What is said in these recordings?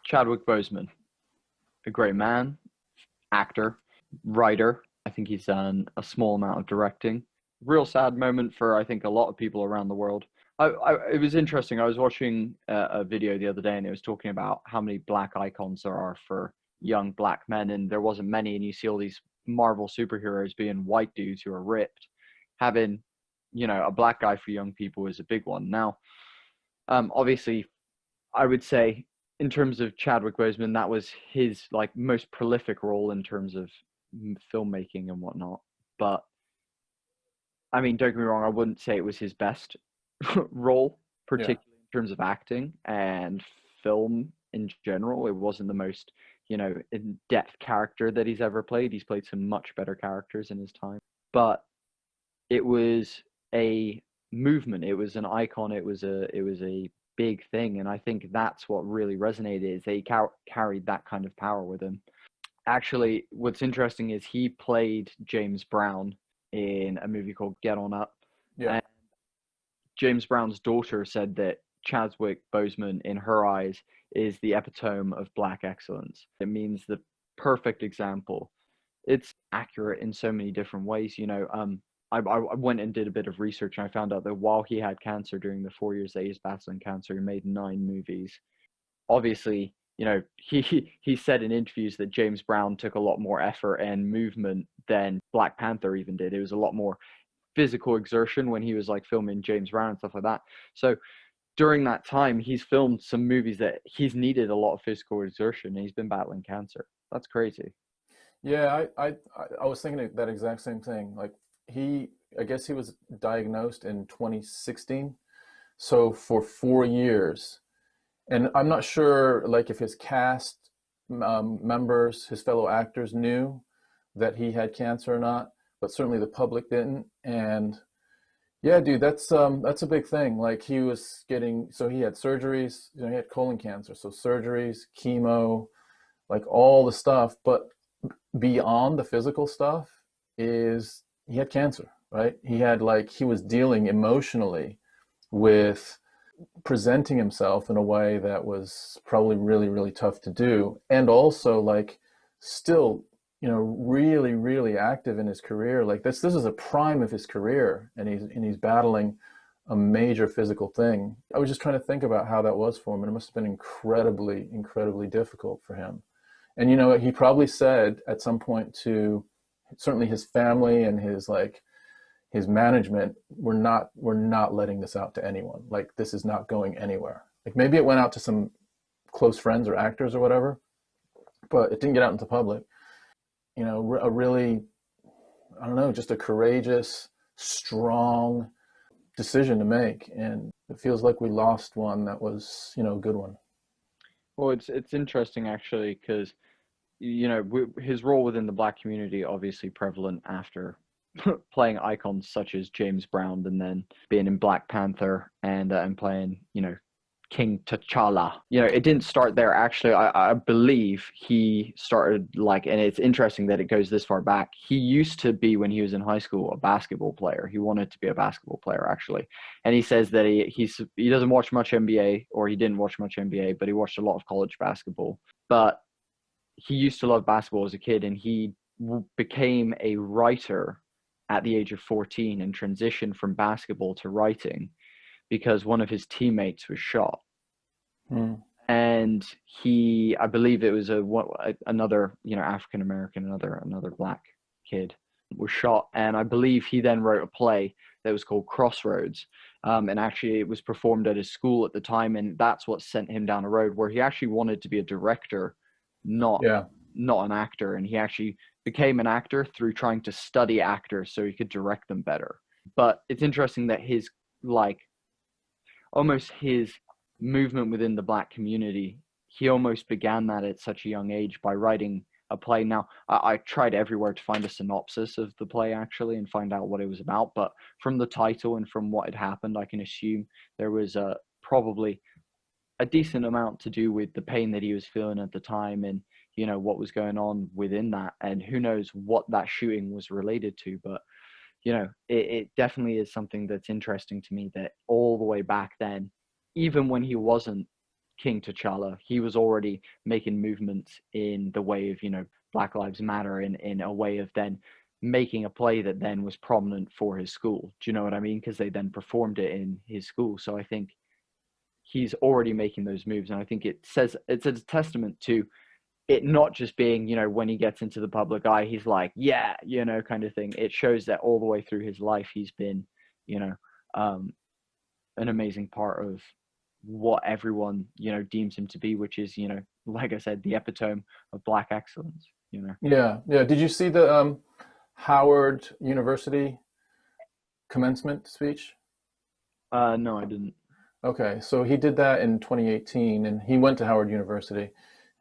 Chadwick Boseman, a great man, actor, writer. I think he's done a small amount of directing. Real sad moment for I think a lot of people around the world. It was interesting. I was watching a video the other day, and it was talking about how many black icons there are for young black men, and there wasn't many. And you see all these Marvel superheroes being white dudes who are ripped. Having, a black guy for young people is a big one. Now, obviously, I would say in terms of Chadwick Boseman, that was his like most prolific role in terms of filmmaking and whatnot. But I mean, don't get me wrong, I wouldn't say it was his best role, Yeah. particularly in terms of acting and film in general. It wasn't the most, in-depth character that he's ever played. He's played some much better characters in his time. But it was a movement. It was an icon. It was a big thing, and I think that's what really resonated. Is they carried that kind of power with him. Actually, what's interesting is he played James Brown in a movie called Get On Up. Yeah. And James Brown's daughter said that Chadwick Boseman, in her eyes, is the epitome of black excellence. It means the perfect example. It's accurate in so many different ways. I went and did a bit of research, and I found out that while he had cancer during the 4 years that he was battling cancer, he made 9 movies. Obviously, he said in interviews that James Brown took a lot more effort and movement than Black Panther even did. It was a lot more physical exertion when he was like filming James Brown and stuff like that. So during that time, he's filmed some movies that he's needed a lot of physical exertion, and he's been battling cancer. That's crazy. Yeah, I was thinking that exact same thing. Like I guess he was diagnosed in 2016. So for 4 years, and I'm not sure like if his cast members, his fellow actors knew that he had cancer or not, but certainly the public didn't. And yeah, dude, that's a big thing. Like he was getting, so he had surgeries, he had colon cancer, so surgeries, chemo, like all the stuff. But beyond the physical stuff is he had cancer, right? He was dealing emotionally with presenting himself in a way that was probably really, really tough to do. And also like still, really, really active in his career. Like this is a prime of his career, and he's battling a major physical thing. I was just trying to think about how that was for him, and it must have been incredibly, incredibly difficult for him. And he probably said at some point to certainly his family and his management, we're not letting this out to anyone. Like this is not going anywhere. Like maybe it went out to some close friends or actors or whatever, but it didn't get out into public. A really, I don't know, just a courageous, strong decision to make. And it feels like we lost one that was, a good one. Well, it's interesting actually because his role within the black community obviously prevalent after playing icons such as James Brown, and then being in Black Panther and playing King T'Challa. It didn't start there. Actually, I believe he started and it's interesting that it goes this far back. He used to be, when he was in high school, a basketball player. He wanted to be a basketball player, actually. And he says that he doesn't watch much NBA, or he didn't watch much NBA, but he watched a lot of college basketball. But he used to love basketball as a kid, and he became a writer at the age of 14 and transitioned from basketball to writing because one of his teammates was shot. And I believe it was another, African American, another black kid was shot. And I believe he then wrote a play that was called Crossroads. And actually it was performed at his school at the time. And that's what sent him down a road where he actually wanted to be a director, not an actor. And he actually became an actor through trying to study actors so he could direct them better. But it's interesting that his almost his movement within the black community, he almost began that at such a young age by writing a play. Now, I tried everywhere to find a synopsis of the play actually and find out what it was about, but from the title and from what had happened, I can assume there was probably a decent amount to do with the pain that he was feeling at the time, and what was going on within that, and who knows what that shooting was related to. But it definitely is something that's interesting to me, that all the way back then, even when he wasn't King T'Challa. He was already making movements in the way of, Black Lives Matter in a way of then making a play that then was prominent for his school. Do you know what I mean? Because they then performed it in his school. So I think he's already making those moves. And I think it's a testament to it not just being, when he gets into the public eye, he's like, yeah, kind of thing. It shows that all the way through his life, he's been, you know, um, an amazing part of what everyone, deems him to be, which is, like I said, the epitome of Black excellence. Yeah, yeah. Did you see the Howard University commencement speech? No, I didn't. Okay, so he did that in 2018, and he went to Howard University,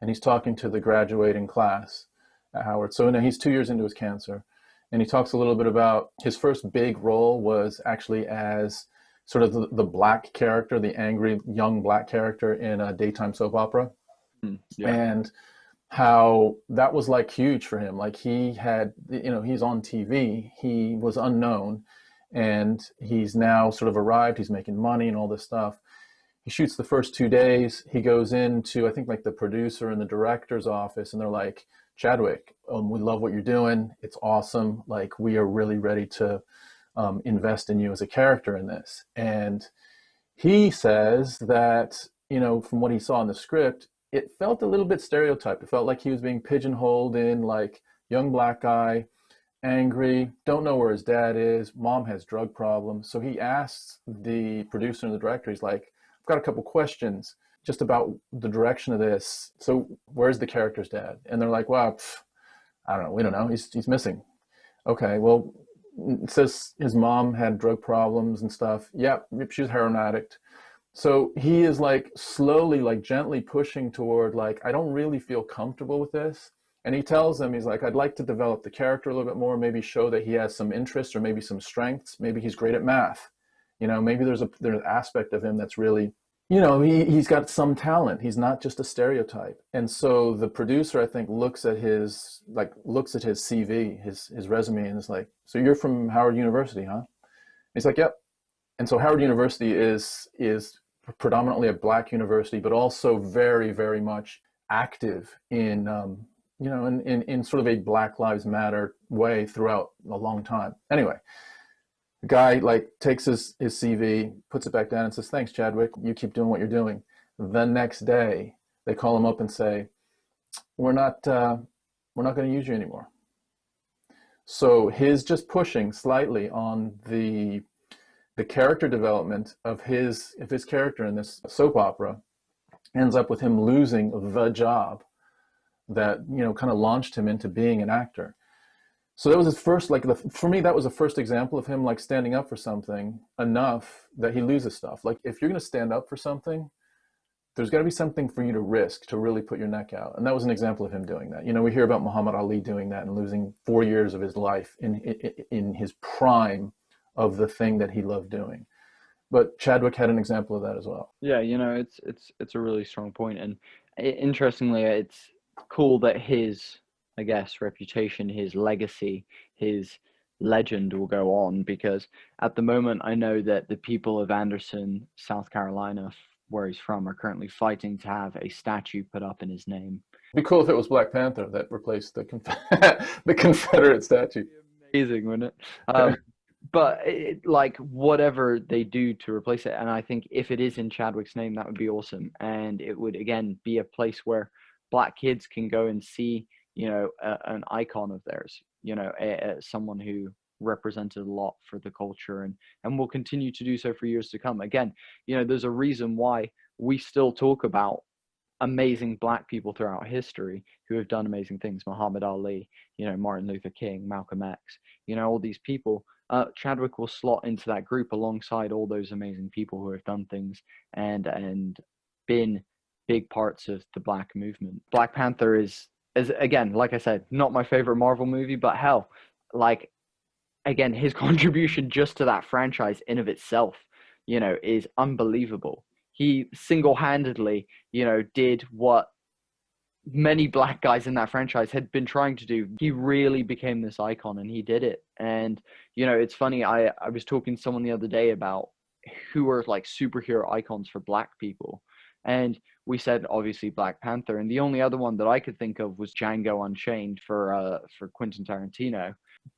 and he's talking to the graduating class at Howard. So now he's 2 years into his cancer, and he talks a little bit about his first big role was actually as sort of the black character, the angry young black character in a daytime soap opera, Yeah. and how that was like huge for him. Like he had, he's on TV, he was unknown, and he's now sort of arrived, he's making money and all this stuff. He shoots the first 2 days, he goes into, I think, like the producer and the director's office, and they're like, Chadwick, we love what you're doing, it's awesome, like we are really ready to invest in you as a character in this. And he says that, from what he saw in the script, it felt a little bit stereotyped. It felt like he was being pigeonholed in like young black guy, angry, don't know where his dad is, mom has drug problems. So he asks the producer and the director, he's like, I've got a couple questions just about the direction of this. So where's the character's dad? And they're like, well, I don't know. We don't know. He's missing. Okay, well, it says his mom had drug problems and stuff. Yep, she was a heroin addict. So he is like slowly, like gently pushing toward like, I don't really feel comfortable with this. And he tells them, he's like, I'd like to develop the character a little bit more, maybe show that he has some interests or maybe some strengths. Maybe he's great at math. Maybe there's an aspect of him that's really, he's got some talent. He's not just a stereotype. And so the producer, I think, looks at his CV, his resume, and is like, so you're from Howard University, huh? He's like, yep. And so Howard University is predominantly a black university, but also very, very much active in, in sort of a Black Lives Matter way throughout a long time. Anyway, the guy like takes his CV, puts it back down and says, thanks, Chadwick, you keep doing what you're doing. The next day, they call him up and say, we're not going to use you anymore. So his just pushing slightly on the character development of his character in this soap opera ends up with him losing the job that, kind of launched him into being an actor. So that was his first, for me, that was the first example of him like standing up for something enough that he loses stuff. Like if you're going to stand up for something, there's got to be something for you to risk to really put your neck out. And that was an example of him doing that. We hear about Muhammad Ali doing that and losing 4 years of his life in his prime of the thing that he loved doing. But Chadwick had an example of that as well. Yeah, it's a really strong point, and interestingly, it's cool that his, I guess, reputation, his legacy, his legend will go on, because at the moment I know that the people of Anderson, South Carolina, where he's from, are currently fighting to have a statue put up in his name. It'd be cool if it was Black Panther that replaced the the Confederate statue. Amazing, wouldn't it? But like whatever they do to replace it, and I think if it is in Chadwick's name, that would be awesome, and it would again be a place where Black kids can go and see, an icon of theirs, someone who represented a lot for the culture and will continue to do so for years to come. Again, there's a reason why we still talk about amazing Black people throughout history who have done amazing things. Muhammad Ali, Martin Luther King, Malcolm X, all these people. Chadwick will slot into that group alongside all those amazing people who have done things and been big parts of the Black movement. Black Panther is again, like I said, not my favorite Marvel movie, but hell, like, again, his contribution just to that franchise in of itself, is unbelievable. He single-handedly, did what many Black guys in that franchise had been trying to do. He really became this icon, and he did it. And, it's funny, I was talking to someone the other day about who are like superhero icons for Black people. And we said obviously Black Panther, and the only other one that I could think of was Django Unchained for Quentin Tarantino.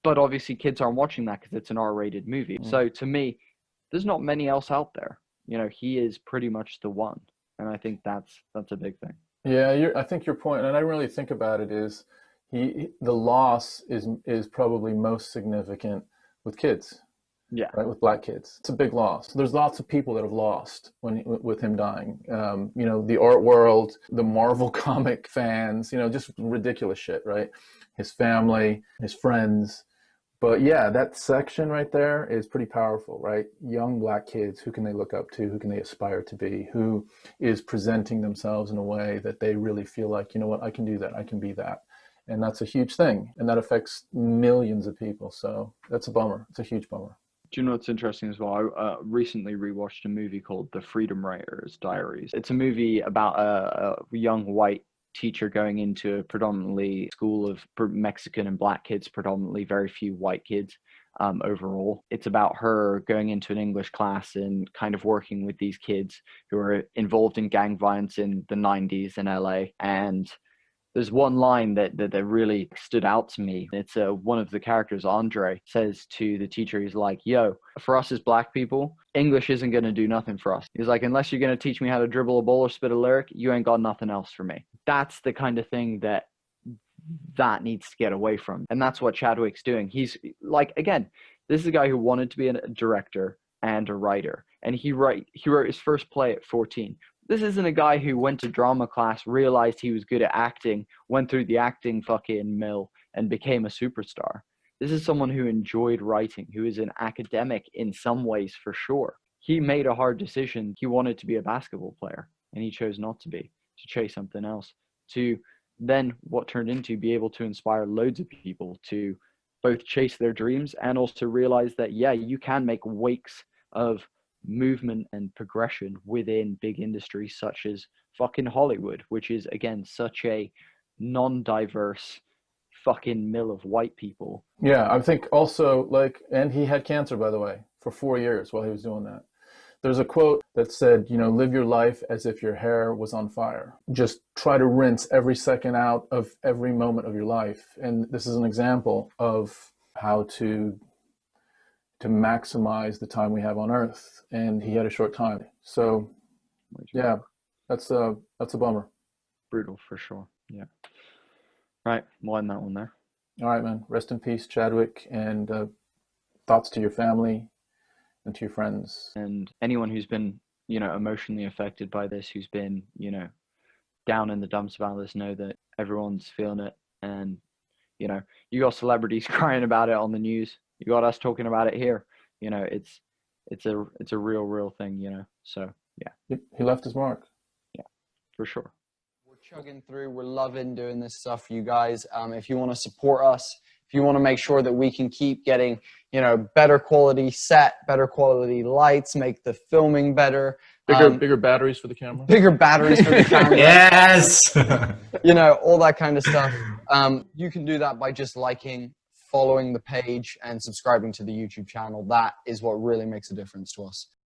But obviously, kids aren't watching that because it's an R-rated movie. So to me, there's not many else out there. You know, he is pretty much the one, and I think that's a big thing. Yeah, I think your point, and I really think about it, is the loss is probably most significant with kids. Yeah. Right, with Black kids. It's a big loss. There's lots of people that have lost with him dying. You know, the art world, the Marvel comic fans, you know, just ridiculous shit, right? His family, his friends. But yeah, that section right there is pretty powerful, right? Young Black kids, who can they look up to? Who can they aspire to be? Who is presenting themselves in a way that they really feel like, you know what, I can do that. I can be that. And that's a huge thing. And that affects millions of people. So that's a bummer. It's a huge bummer. Do you know what's interesting as well? I recently rewatched a movie called The Freedom Writers' Diaries. It's a movie about a young white teacher going into a predominantly school of Mexican and Black kids, predominantly very few white kids overall. It's about her going into an English class and kind of working with these kids who are involved in gang violence in the 90s in LA. And there's one line that really stood out to me. It's one of the characters, Andre, says to the teacher, he's like, yo, for us as Black people, English isn't going to do nothing for us. He's like, unless you're going to teach me how to dribble a ball or spit a lyric, you ain't got nothing else for me. That's the kind of thing that needs to get away from. And that's what Chadwick's doing. He's like, again, this is a guy who wanted to be a director and a writer. And he wrote his first play at 14. This isn't a guy who went to drama class, realized he was good at acting, went through the acting fucking mill, and became a superstar. This is someone who enjoyed writing, who is an academic in some ways for sure. He made a hard decision. He wanted to be a basketball player, and he chose not to be, to chase something else, to then what turned into be able to inspire loads of people to both chase their dreams and also realize that, yeah, you can make wakes of movement and progression within big industries such as fucking Hollywood, which is again such a non-diverse fucking mill of white people. Yeah, I think also, like, and he had cancer, by the way, for 4 years while he was doing that. There's a quote that said, you know, live your life as if your hair was on fire. Just try to rinse every second out of every moment of your life. And this is an example of how to maximize the time we have on Earth, and he had a short time. So yeah, that's a bummer. Brutal for sure. Yeah. Right, we'll end that one there. All right, man. Rest in peace, Chadwick, and thoughts to your family and to your friends. And anyone who's been, you know, emotionally affected by this, who's been, you know, down in the dumps about this, know that everyone's feeling it. And, you know, you got celebrities crying about it on the news. You got us talking about it here. You know, it's a real thing, you know. So yeah. He left his mark. Yeah, for sure. We're chugging through. We're loving doing this stuff for you guys. If you want to support us, if you want to make sure that we can keep getting, you know, better quality set, better quality lights, make the filming better. Bigger batteries for the camera. Bigger batteries for the camera. Yes. You know, all that kind of stuff. You can do that by just liking, following the page, and subscribing to the YouTube channel. That is what really makes a difference to us.